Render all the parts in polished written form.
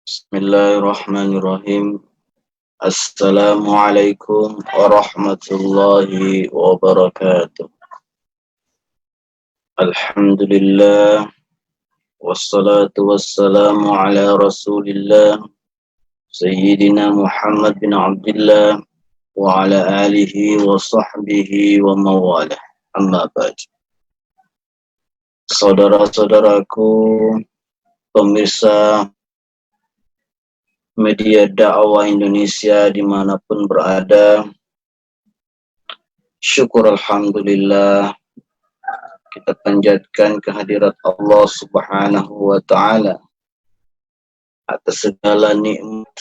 Bismillahirrahmanirrahim. Assalamualaikum warahmatullahi wabarakatuh. Alhamdulillah. Wassalatu wassalamu ala rasulillah. Sayyidina Muhammad bin Abdullah. Wa ala alihi wa sahbihi wa mawalah. Amma ba'd. Saudara-saudaraku, pemirsa media dakwah Indonesia dimanapun berada, syukur alhamdulillah kita panjatkan kehadirat Allah Subhanahu wa Ta'ala atas segala nikmat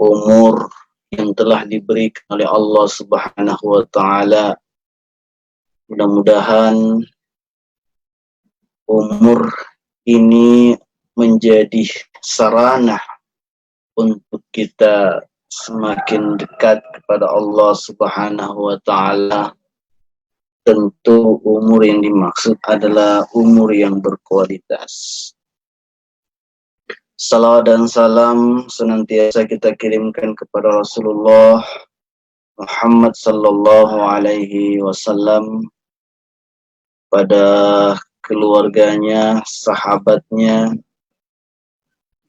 umur yang telah diberikan oleh Allah Subhanahu wa Ta'ala. Mudah-mudahan umur ini menjadi sarana untuk kita semakin dekat kepada Allah Subhanahu wa Ta'ala. Tentu umur yang dimaksud adalah umur yang berkualitas. Salawat dan salam senantiasa kita kirimkan kepada Rasulullah Muhammad sallallahu alaihi wasallam, pada keluarganya, sahabatnya,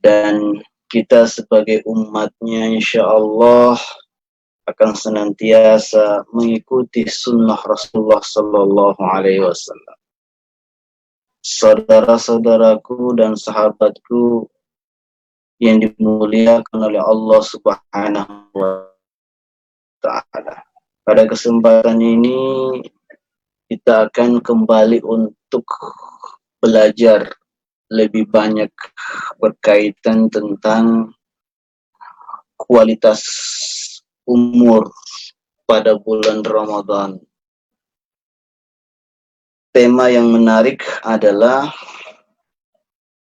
dan kita sebagai umatnya insyaallah akan senantiasa mengikuti sunnah Rasulullah sallallahu alaihi wasallam. Saudara-saudaraku dan sahabatku yang dimuliakan oleh Allah Subhanahu wa Ta'ala. Pada kesempatan ini kita akan kembali untuk belajar lebih banyak berkaitan tentang kualitas umur pada bulan Ramadan. Tema yang menarik adalah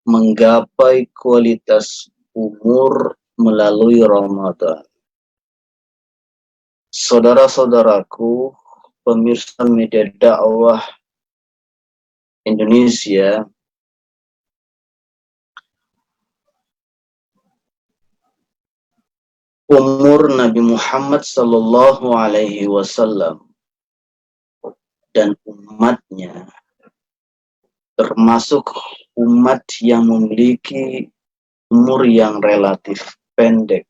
menggapai kualitas umur melalui Ramadan. Saudara-saudaraku, pemirsa media dakwah Indonesia, umur Nabi Muhammad sallallahu alaihi wasallam dan umatnya termasuk umat yang memiliki umur yang relatif pendek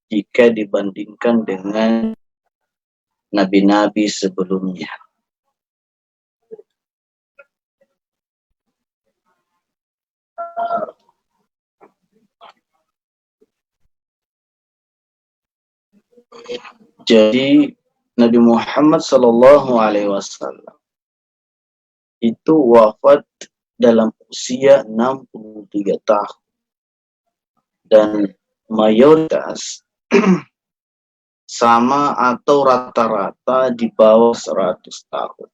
jika dibandingkan dengan nabi-nabi sebelumnya. Jadi Nabi Muhammad sallallahu alaihi wasallam itu wafat dalam usia 63 tahun dan mayoritas sama atau rata-rata di bawah 100 tahun.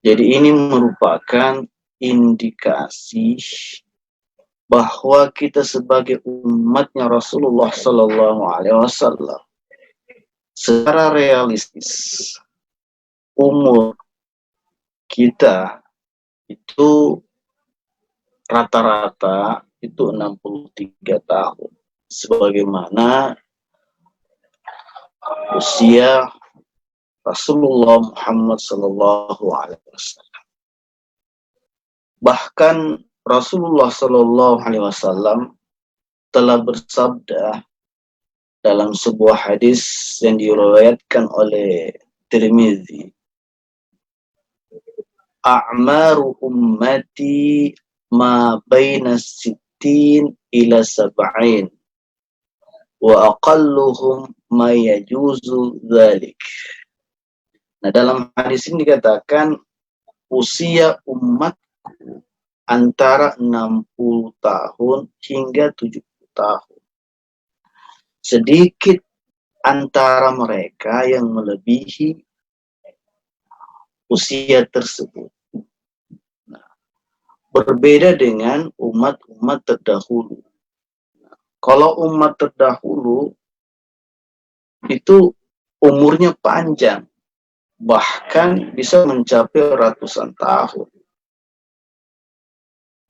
Jadi ini merupakan indikasi bahwa kita sebagai umatnya Rasulullah sallallahu alaihi wasallam secara realistis umur kita itu rata-rata itu 63 tahun sebagaimana usia Rasulullah Muhammad sallallahu alaihi wasallam. Bahkan Rasulullah sallallahu alaihi wasallam telah bersabda dalam sebuah hadis yang diriwayatkan oleh Tirmidzi, a'maru ummati ma baina sittin ila sab'in wa aqalluhum ma yajuzu dzalik. Nah, dalam hadis ini dikatakan usia umatku antara 60 tahun hingga 70 tahun. Sedikit antara mereka yang melebihi usia tersebut. Nah, berbeda dengan umat-umat terdahulu. Nah, kalau umat terdahulu itu umurnya panjang, bahkan bisa mencapai ratusan tahun.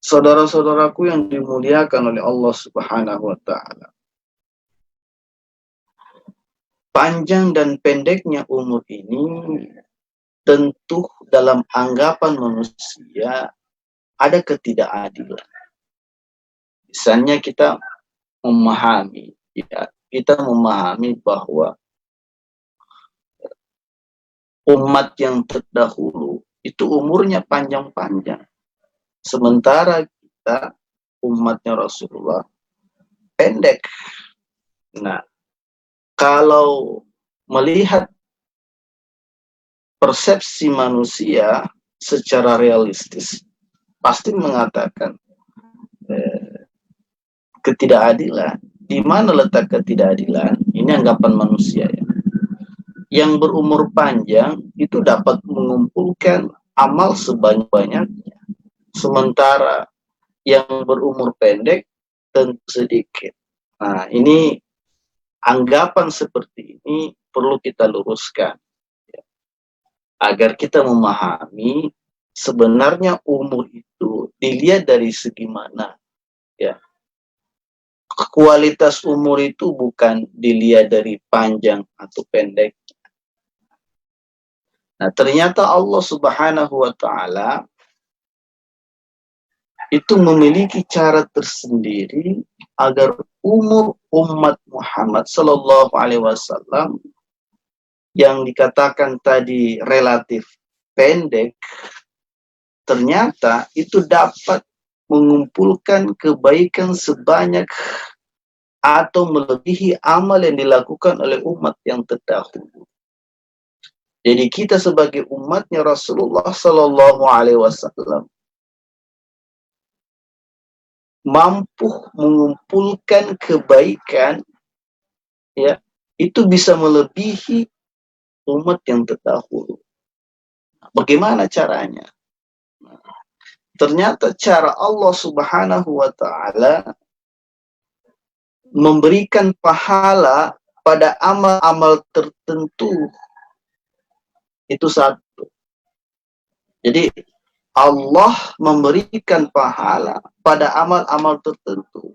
Saudara-saudaraku yang dimuliakan oleh Allah Subhanahu wa taala. Panjang dan pendeknya umur ini tentu dalam anggapan manusia ada ketidakadilan. Misalnya kita memahami, bahwa umat yang terdahulu itu umurnya panjang-panjang. Sementara kita, umatnya Rasulullah, pendek. Nah, kalau melihat persepsi manusia secara realistis, pasti mengatakan ketidakadilan. Di mana letak ketidakadilan? Ini anggapan manusia ya. Yang berumur panjang itu dapat mengumpulkan amal sebanyak-banyaknya. Sementara yang berumur pendek tentu sedikit. Nah, ini anggapan seperti ini perlu kita luruskan ya, agar kita memahami sebenarnya umur itu dilihat dari segi mana ya. Kualitas umur itu bukan dilihat dari panjang atau pendek. Nah, ternyata Allah Subhanahu wa taala itu memiliki cara tersendiri agar umur umat Muhammad sallallahu alaihi wasallam yang dikatakan tadi relatif pendek, ternyata itu dapat mengumpulkan kebaikan sebanyak atau melebihi amal yang dilakukan oleh umat yang terdahulu. Jadi kita sebagai umatnya Rasulullah Sallallahu Alaihi Wasallam mampu mengumpulkan kebaikan, ya, itu bisa melebihi umat yang terdahulu. Bagaimana caranya? Ternyata cara Allah Subhanahu wa taala memberikan pahala pada amal-amal tertentu. Itu satu. Jadi Allah memberikan pahala pada amal-amal tertentu.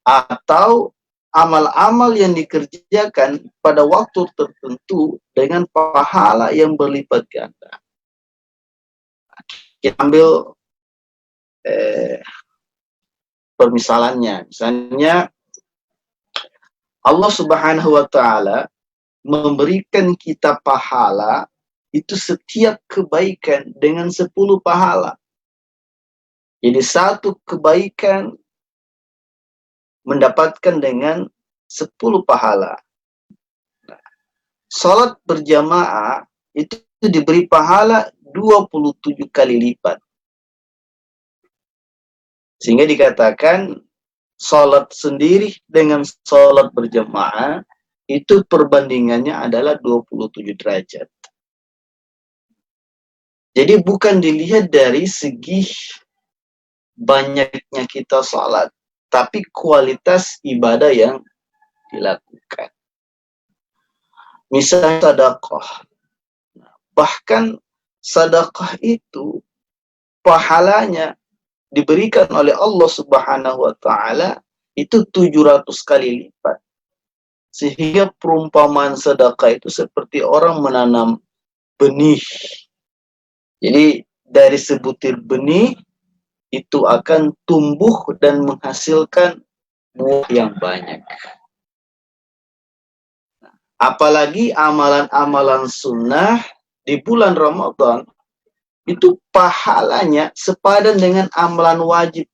Atau amal-amal yang dikerjakan pada waktu tertentu dengan pahala yang berlipat ganda. Kita ambil permisalannya. Misalnya Allah Subhanahu wa taala memberikan kita pahala itu setiap kebaikan dengan 10 pahala. Jadi satu kebaikan mendapatkan dengan 10 pahala. Nah, salat berjamaah itu diberi pahala 27 kali lipat. Sehingga dikatakan salat sendiri dengan salat berjamaah itu perbandingannya adalah 27 derajat. Jadi bukan dilihat dari segi banyaknya kita salat, tapi kualitas ibadah yang dilakukan. Misalnya sedekah. Bahkan sedekah itu pahalanya diberikan oleh Allah Subhanahu wa taala itu 700 kali lipat. Sehingga perumpamaan sedekah itu seperti orang menanam benih. Jadi dari sebutir benih itu akan tumbuh dan menghasilkan buah yang banyak. Apalagi amalan-amalan sunnah di bulan Ramadan itu pahalanya sepadan dengan amalan wajib.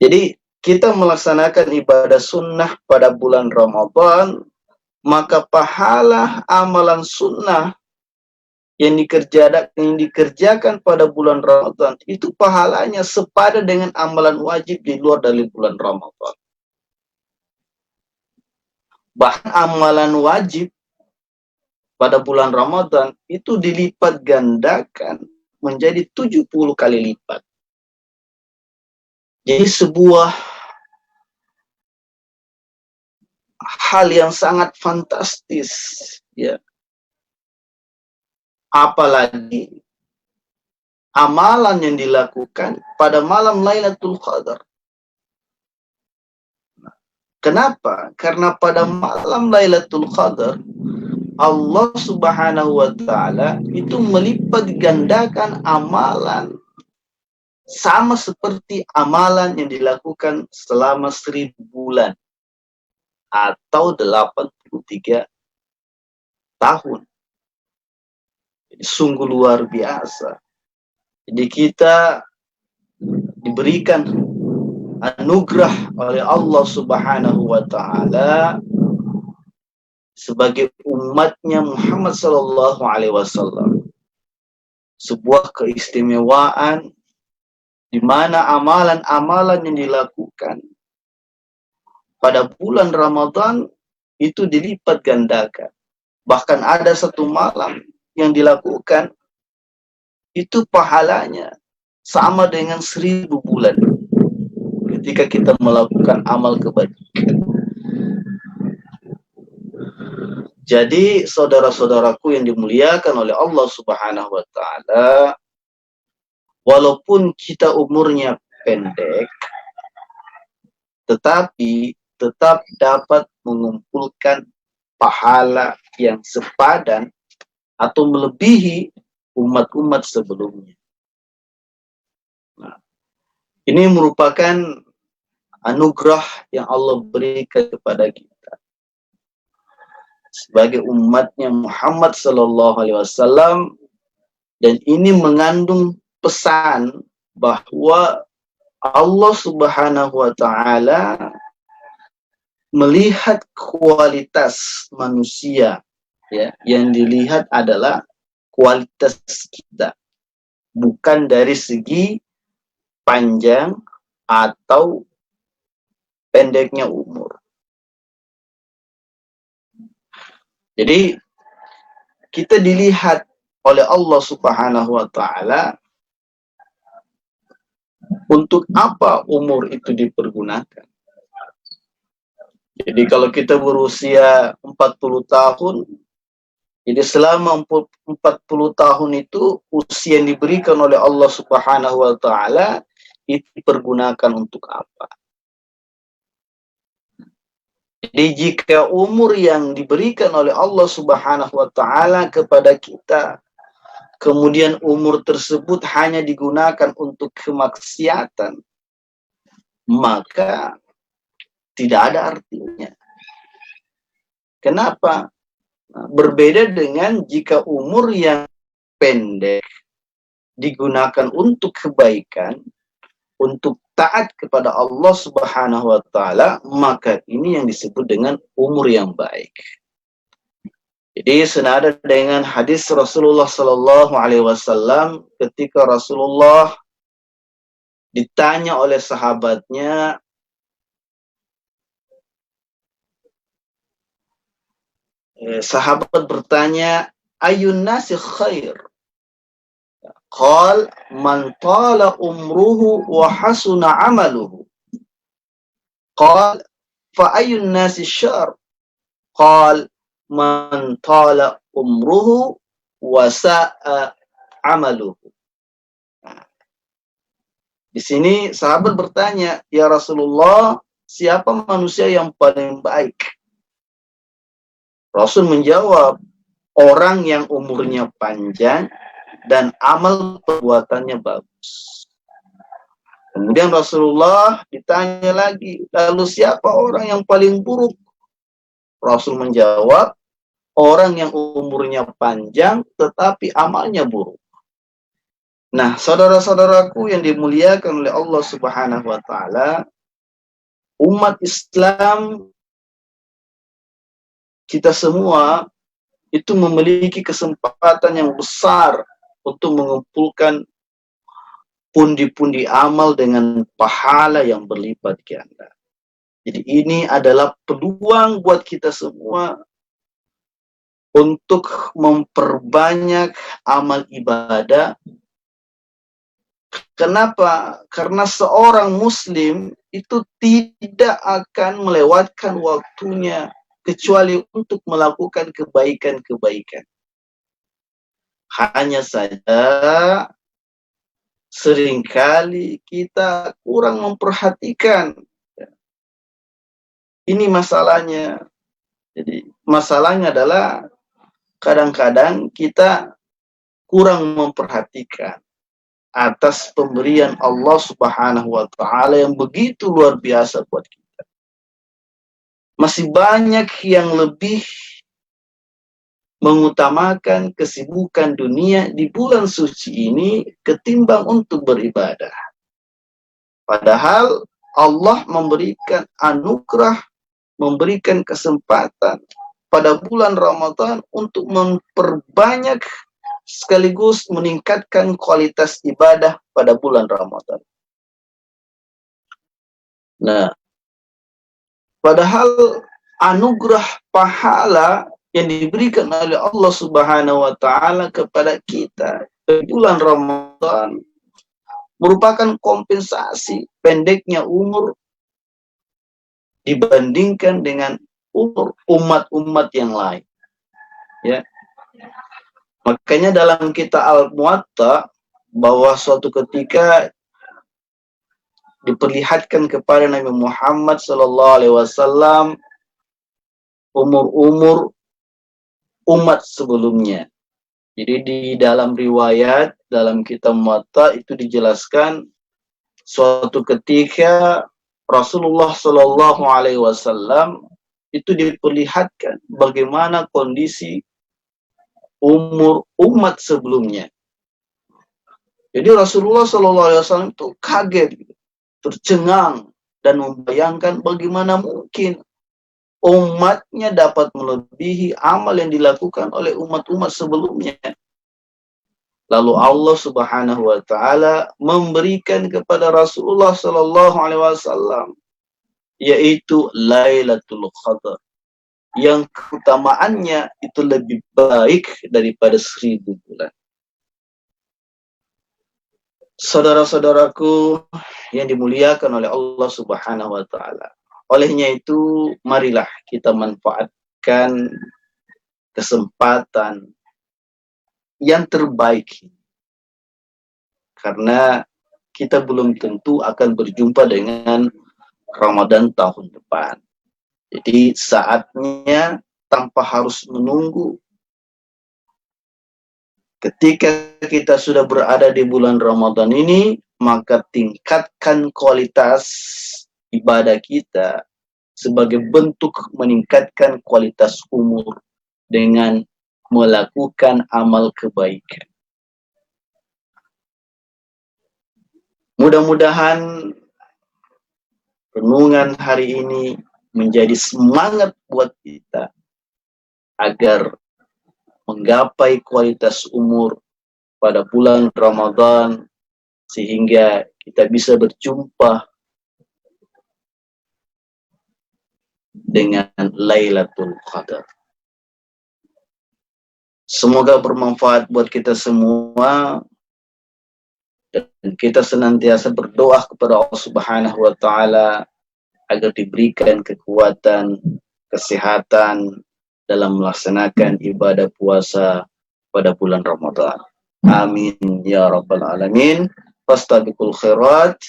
Jadi kita melaksanakan ibadah sunnah pada bulan Ramadan, maka pahala amalan sunnah yang dikerjakan pada bulan Ramadan itu pahalanya sepadan dengan amalan wajib di luar dari bulan Ramadan. Bahkan amalan wajib pada bulan Ramadan itu dilipat gandakan menjadi 70 kali lipat. Jadi sebuah hal yang sangat fantastis ya. Apalagi amalan yang dilakukan pada malam Lailatul Qadar. Kenapa? Karena pada malam Lailatul Qadar Allah Subhanahu wa taala itu melipat gandakan amalan sama seperti amalan yang dilakukan selama 1000 bulan atau 83 tahun. Jadi, sungguh luar biasa. Jadi kita diberikan anugerah oleh Allah Subhanahu wa taala sebagai umatnya Muhammad sallallahu alaihi wasallam. Sebuah keistimewaan di mana amalan-amalan yang dilakukan pada bulan Ramadan itu dilipat gandakan. Bahkan ada satu malam yang dilakukan itu pahalanya sama dengan 1000 bulan ketika kita melakukan amal kebajikan. Jadi saudara-saudaraku yang dimuliakan oleh Allah Subhanahu wa taala, walaupun kita umurnya pendek, tetapi tetap dapat mengumpulkan pahala yang sepadan atau melebihi umat-umat sebelumnya. Nah, ini merupakan anugerah yang Allah berikan kepada kita sebagai umatnya Muhammad sallallahu alaihi wasallam, dan ini mengandung pesan bahwa Allah Subhanahu wa taala melihat kualitas manusia, ya, yang dilihat adalah kualitas kita, bukan dari segi panjang atau pendeknya umur. Jadi kita dilihat oleh Allah Subhanahu wa taala untuk apa umur itu dipergunakan. Jadi kalau kita berusia 40 tahun, jadi selama 40 tahun itu usia yang diberikan oleh Allah Subhanahu wa taala itu dipergunakan untuk apa? Jadi jika umur yang diberikan oleh Allah Subhanahu wa taala kepada kita, kemudian umur tersebut hanya digunakan untuk kemaksiatan, maka tidak ada artinya. Kenapa? Berbeda dengan jika umur yang pendek digunakan untuk kebaikan, untuk taat kepada Allah Subhanahu wa taala, maka ini yang disebut dengan umur yang baik. Jadi senada dengan hadis Rasulullah sallallahu alaihi wasallam ketika Rasulullah ditanya oleh sahabatnya, sahabat bertanya, ayun nasi khair? Qal man tala umruhu wa hasuna amaluhu. Qal fa ayun nasi syar? Qal man tala umruhu wa sa'a amaluhu. Di sini sahabat bertanya, ya Rasulullah, siapa manusia yang paling baik? Rasul menjawab, orang yang umurnya panjang dan amal perbuatannya bagus. Kemudian Rasulullah ditanya lagi, lalu siapa orang yang paling buruk? Rasul menjawab, orang yang umurnya panjang tetapi amalnya buruk. Nah, saudara-saudaraku yang dimuliakan oleh Allah Subhanahu wa taala, umat Islam kita semua itu memiliki kesempatan yang besar untuk mengumpulkan pundi-pundi amal dengan pahala yang berlipat ganda. Jadi ini adalah peluang buat kita semua untuk memperbanyak amal ibadah. Kenapa? Karena seorang muslim itu tidak akan melewatkan waktunya kecuali untuk melakukan kebaikan-kebaikan. Hanya saja seringkali kita kurang memperhatikan. Ini masalahnya. Jadi masalahnya adalah kadang-kadang kita kurang memperhatikan atas pemberian Allah Subhanahu wa taala yang begitu luar biasa buat kita. Masih banyak yang lebih mengutamakan kesibukan dunia di bulan suci ini ketimbang untuk beribadah. Padahal Allah memberikan anugerah, memberikan kesempatan pada bulan Ramadan untuk memperbanyak sekaligus meningkatkan kualitas ibadah pada bulan Ramadan. Nah, padahal anugerah pahala yang diberikan oleh Allah Subhanahu wa taala kepada kita di bulan Ramadan merupakan kompensasi pendeknya umur dibandingkan dengan umur umat-umat yang lain. Ya. Makanya dalam kitab Al-Muwatta bahwa suatu ketika diperlihatkan kepada Nabi Muhammad SAW umur-umur umat sebelumnya. Jadi di dalam riwayat dalam kitab Muwatta itu dijelaskan suatu ketika Rasulullah SAW itu diperlihatkan bagaimana kondisi umur umat sebelumnya. Jadi Rasulullah SAW itu kaget, tercengang, dan membayangkan bagaimana mungkin umatnya dapat melebihi amal yang dilakukan oleh umat-umat sebelumnya. Lalu Allah Subhanahu wa taala memberikan kepada Rasulullah SAW yaitu Lailatul Qadar, yang keutamaannya itu lebih baik daripada 1000 bulan. Saudara-saudaraku yang dimuliakan oleh Allah Subhanahu wa taala. Olehnya itu, marilah kita manfaatkan kesempatan yang terbaik. Karena kita belum tentu akan berjumpa dengan Ramadan tahun depan. Jadi saatnya tanpa harus menunggu. Ketika kita sudah berada di bulan Ramadan ini, maka tingkatkan kualitas ibadah kita sebagai bentuk meningkatkan kualitas umur dengan melakukan amal kebaikan. Mudah-mudahan renungan hari ini menjadi semangat buat kita agar menggapai kualitas umur pada bulan Ramadan sehingga kita bisa berjumpa dengan Lailatul Qadar. Semoga bermanfaat buat kita semua dan kita senantiasa berdoa kepada Allah Subhanahu wa taala agar diberikan kekuatan, kesehatan dalam melaksanakan ibadah puasa pada bulan Ramadan. Amin ya rabbal alamin. Fastabiqul khairat.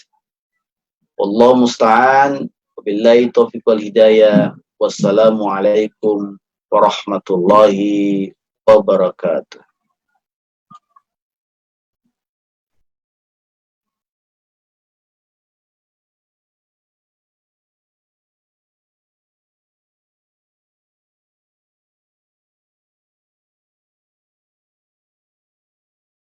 Wallahu musta'an. Wabillahi taufiq wal hidayah. Wassalamualaikum warahmatullahi wabarakatuh.